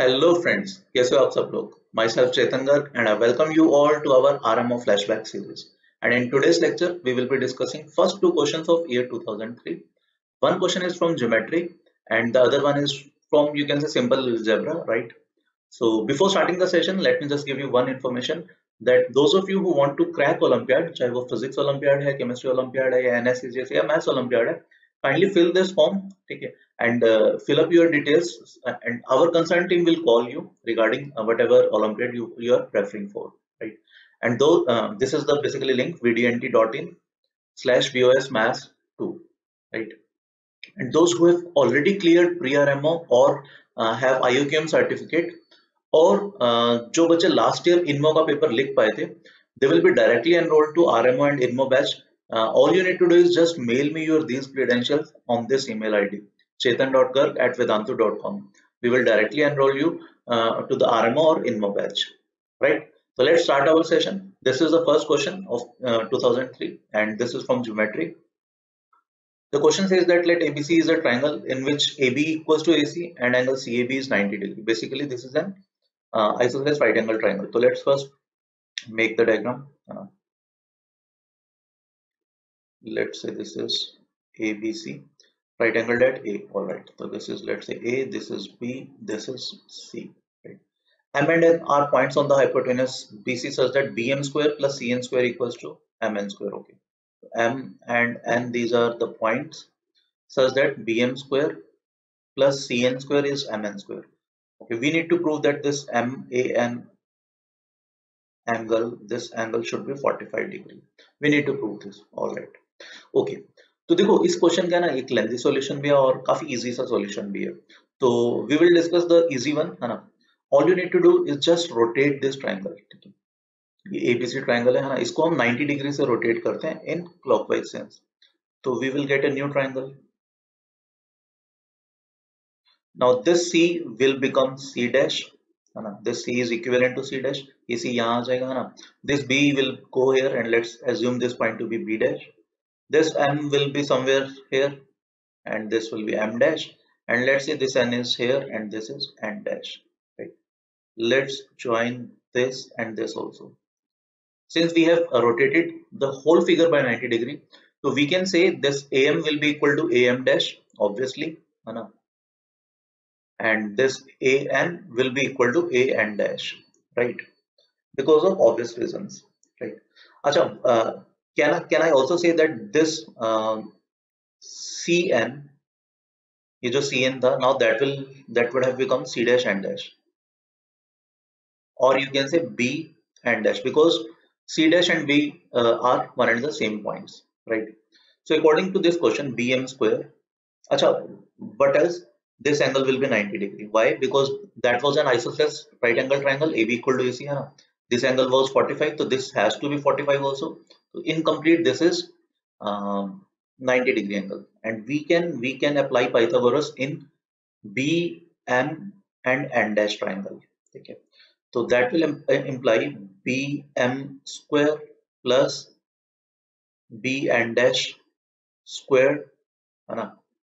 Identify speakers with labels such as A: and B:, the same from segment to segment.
A: Hello friends, कैसे हो आप सब लोग। Myself Chetan Garg and I welcome you all to our RMO flashback series. And in today's lecture we will be discussing first two questions of year 2003. One question is from geometry and the other one is from, you can say, simple algebra, right? So before starting the session, let me just give you one information that those of you who want to crack Olympiad, चाहे वो physics Olympiad है, chemistry Olympiad है या NSCGS या maths Olympiad है, kindly fill this form, ठीक है, and fill up your details, and our concerned team will call you regarding whatever Olympiad you are preferring for, right? And though this is the basically link vdnt.in/VOS maths 2, right? And those who have already cleared pre-RMO or have IOQM certificate और जो बच्चे last year इनमो का paper लिख पाए थे, they will be directly enrolled to RMO and INMO batch. All you need to do is just mail me your these credentials on this email ID chetan.garg@vedantu.com. We will directly enroll you to the RMO or INMO batch, right? So let's start our session. This is the first question of 2003 and this is from geometry. The question says that let ABC is a triangle in which AB equals to AC and angle CAB is 90 degree. Basically, this is an isosceles right angle triangle. So let's first make the diagram. Let's say this is ABC, right angled at A. All right. So this is, let's say, A. This is B. This is C. Right. M and N are points on the hypotenuse BC such that BM square plus CN square equals to MN square. Okay. M and N, these are the points such that BM square plus Cn square is Mn square. Okay, we need to prove that this MAN angle, this angle should be 45 degree. We need to prove this. All right. Okay. तो देखो इस question का ना एक lengthy solution भी है और काफी इजी सा सॉल्यूशन भी है. तो we will discuss the easy one, है ना. All you need to do is just rotate this triangle. ठीक है, ये एबीसी ट्रायंगल है ना, इसको हम 90 डिग्री से रोटेट करते हैं इन क्लॉकवाइज सेंस. तो we will get a new triangle. Now this C will become C dash, है ना. This C is equivalent to C dash. ये C यहाँ आ जाएगा, है ना. This B will go here and let's assume this point to be B dash. This M will be somewhere here and this will be M dash. And let's say this N is here and this is N dash. Right. Let's join this and this also. Since we have rotated the whole figure by 90 degree, so we can say this AM will be equal to AM dash, obviously, है ना. And this AN will be equal to AN dash, right? Because of obvious reasons, right? Acha, can I also say that this CN, ये जो CN था, now that would have become C dash N dash, or you can say B N dash, because C dash and B are one and the same points, right? So according to this question, BM square, acha, but else this angle will be 90 degree. Why? Because that was an isosceles right angle triangle, AB equal to AC, है ना. This angle was 45, so this has to be 45 also. So incomplete, this is 90 degree angle, and we can apply Pythagoras in BM and N dash triangle. Okay, so that will imply BM square plus BN dash squared, है ना,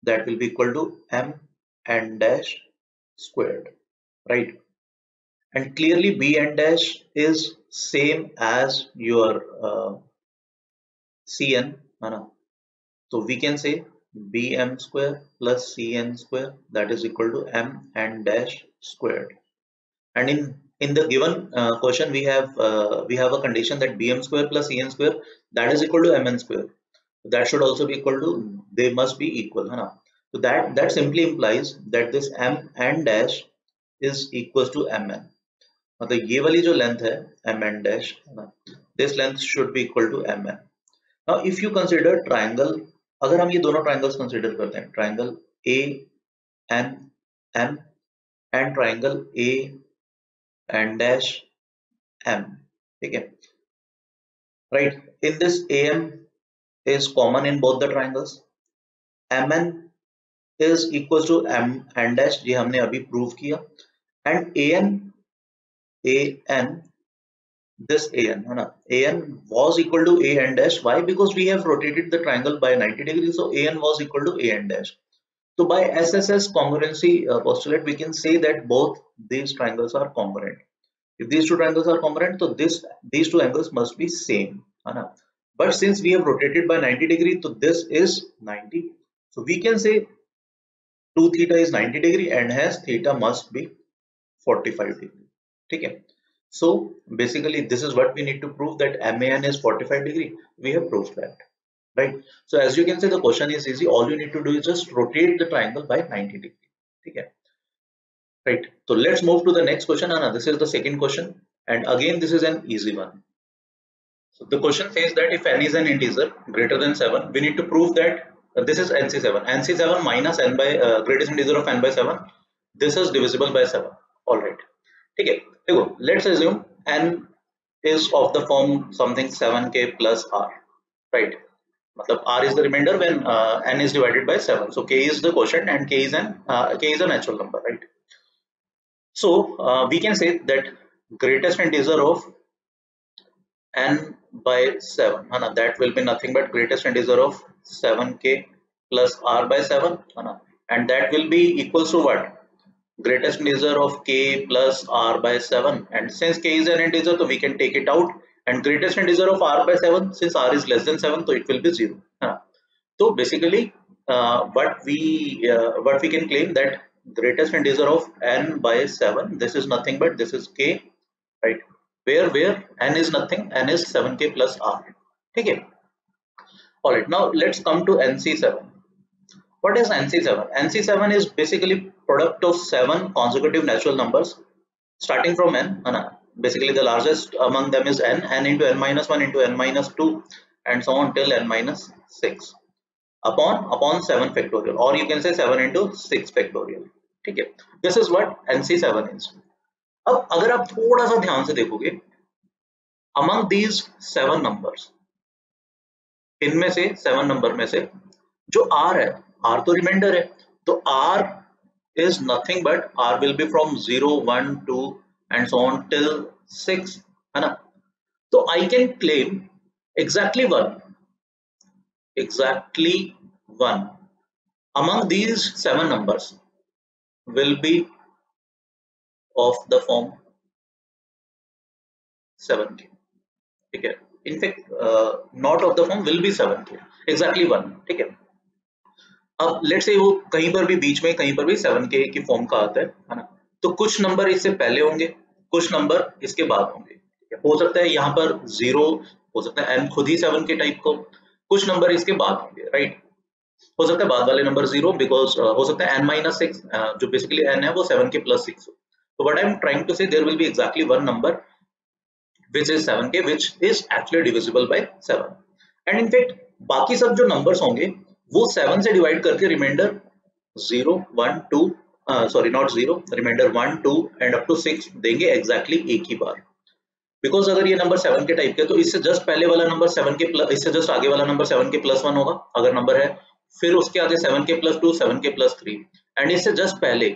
A: that will be equal to M N dash squared, right? And clearly B N dash is same as your Cn, है ना. So we can say Bm square plus Cn square, that is equal to M N dash squared. And in the given question we have a condition that Bm square plus Cn square, that is equal to Mn square. That should also be equal to, they must be equal, है ना. So that simply implies that this M N dash is equals to Mn. मतलब ये वाली जो length है Mn dash, है ना, this length should be equal to Mn. Now if you consider triangle, अगर हम ये दोनों triangles consider करते हैं, triangle A N M and triangle A N dash M, ठीक है, right? In this AM is common in both the triangles. Mn is equals to M N dash, ये हमने अभी प्रूव किया. And AN, this AN, है ना, AN was equal to AN dash. Why? Because we have rotated the triangle by 90 degrees, so AN was equal to AN dash. So by SSS congruency postulate, we can say that both these triangles are congruent. If these two triangles are congruent, so these two angles must be same, है ना? But since we have rotated by 90 degree, so this is 90. So we can say 2 theta is 90 degree and hence theta must be 45 degree. Okay. So basically this is what we need to prove, that MAN is 45 degree. We have proved that, right? So as you can see, the question is easy. All you need to do is just rotate the triangle by 90 degree. Okay. Right. So let's move to the next question. Anna, this is the second question. And again, this is an easy one. So the question says that if n is an integer greater than 7, we need to prove that this is NC7. NC7 minus n by greatest integer of n by 7. This is divisible by 7. All right. Okay. Let's assume n is of the form something 7k plus r. Right. Matlab r is the remainder when n is divided by 7. So k is the quotient and k is a natural number, right? So we can say that greatest integer of n by 7, that will be nothing but greatest integer of 7k plus r by 7, and that will be equals to what? Greatest integer of k plus r by 7, and since k is an integer, so we can take it out, and greatest integer of r by 7, since r is less than 7, so it will be 0. So basically what we can claim that greatest integer of n by 7, this is nothing but this is k, right? Where n is nothing, n is 7k plus r. Okay. All right, now let's come to NC7. What is NC7? NC7 is basically product of 7 consecutive natural numbers starting from n. Basically the largest among them is n into n minus 1 into n minus 2 and so on till n minus 6 upon 7 factorial, or you can say 7 into 6 factorial. ठीक है, this is what NC7 is. अब अगर आप थोड़ा सा ध्यान से देखोगे, among these 7 numbers, इनमें से 7 नंबर में से जो r है, r तो रिमाइंडर है, तो r is nothing but r will be from 0 1 2 and so on till 6, है ना? तो I can claim exactly one among these 7 numbers will be of the form 7k. ठीक है, in fact not of the form will be 7k, exactly one. ठीक है, अब let's say वो कहीं पर भी बीच में कहीं पर भी 7k की फॉर्म का आता है ना? तो कुछ नंबर इससे पहले होंगे, कुछ नंबर इसके बाद होंगे. हो सकता है यहाँ पर 0, हो सकता है n खुद ही 7k टाइप को, कुछ नंबर इसके बाद होंगे, राइट? हो सकता है बाद वाले नंबर 0 बिकॉज हो सकता है n-6 जो बेसिकली n है वो 7k plus 6 हो. So what I am trying to say, there will be exactly one number which is 7k, which is actually divisible by 7. And in fact बाकी सब जो numbers होंगे वो 7 से डिवाइड करके remainder 0 1 2 sorry not 0, remainder 1 2 and up to 6 देंगे exactly एक ही बार. Because अगर ये नंबर 7 के टाइप के, तो इससे जस्ट पहले वाला नंबर 7 के प्लस, इससे जस्ट आगे वाला नंबर 7 के प्लस 1 होगा अगर नंबर है, फिर उसके आगे 7k plus 2 7k plus 3 and इससे जस्ट पहले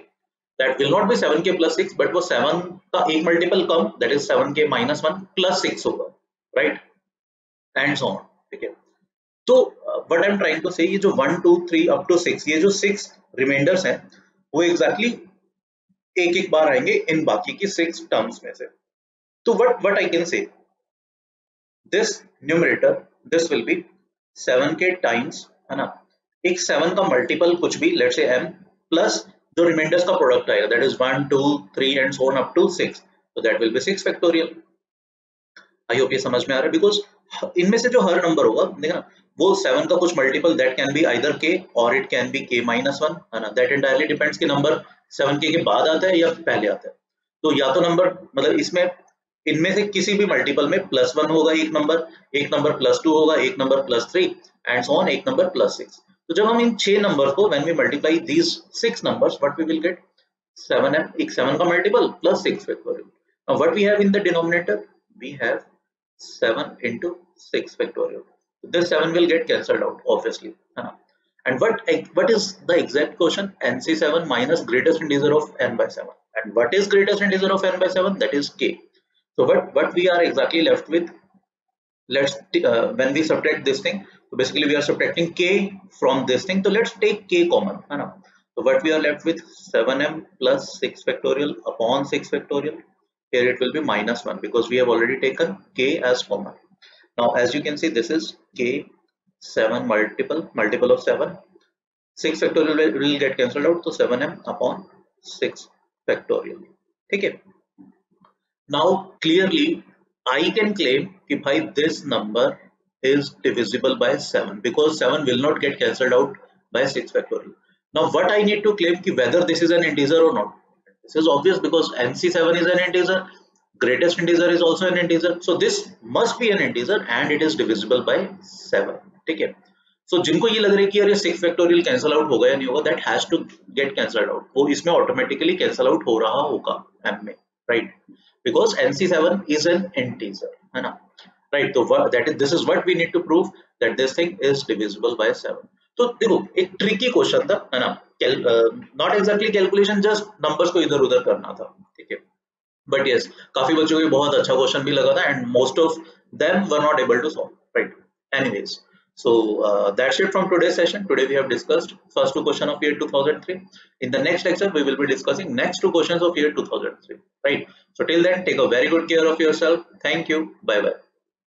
A: that will not be 7k plus 6 but वो 7 का एक multiple come, that is 7k minus 1 plus 6 होगा, right? and so on. ठीक है, तो what I'm trying to say, ये जो 1 2 3 up to 6, ये जो 6 रिमाइंडर्स हैं वो एग्जैक्टली एक एक बार आएंगे इन बाकी की 6 टर्म्स में से. तो what I can say, this numerator this will be 7k times, है ना, एक 7 का मल्टीपल कुछ भी, लेट्स से m प्लस जो रिमाइंडर्स का प्रोडक्ट आएगा, that is 1 2 3 and so on up to 6, तो that will be 6 factorial. I hope ये समझ में आ रहा है, बिकॉज इनमें से जो हर नंबर होगा देखना वो 7 का कुछ multiple, that can be either k और it can be k minus 1, है ना, दैट एंटायरली डिपेंड्स कि नंबर 7k के बाद आता है या पहले आता है. तो या तो नंबर मतलब इसमें इनमें से किसी भी मल्टीपल में +1 होगा एक नंबर +2 होगा, एक नंबर +3 एंड सो ऑन, एक नंबर +6. तो जब हम इन 6 नंबर्स को when we multiply these 6 numbers, what we will get 7m, एक 7 का multiple plus 6 factorial. Now what we have in the denominator, we have 7 into 6 factorial. This 7 will get cancelled out obviously, and what is the exact quotient? NC7 minus greatest integer of n by 7. And what is greatest integer of n by 7? That is k. So what we are exactly left with, let's when we subtract this thing, so basically we are subtracting k from this thing, so let's take k common, So what we are left with 7m plus 6 factorial upon 6 factorial. Here it will be minus 1 because we have already taken k as common. Now as you can see, this is k 7 multiple of 7. 6 factorial will get cancelled out, so 7m upon 6 factorial. Okay. Now clearly I can claim if this number is divisible by 7 because 7 will not get cancelled out by 6 factorial. Now what I need to claim ki whether this is an integer or not. This is obvious because NC7 is an integer, greatest integer is also an integer. So this must be an integer and it is divisible by 7. ठीक है. So जिनको ये लग रहा है कि यार ये 6 factorial cancel out होगा या नहीं होगा, that has to get cancelled out. वो इसमें automatically cancel out हो रहा होगा M में, right? Because NC7 is an integer, है ना? Right? So this is what we need to prove, that this thing is divisible by 7. तो देखो एक tricky question था, है ना? Not exactly calculation, just numbers को इधर उधर करना था, ठीक है? But yes, काफी बच्चों को बहुत अच्छा क्वेश्चन भी लगा था and most of them were not able to solve, right? Anyways, so that's it from today's session. Today we have discussed first two questions of year 2003. In the next lecture we will be discussing next two questions of year 2003, right? So till then, take a very good care of yourself. Thank you. Bye bye.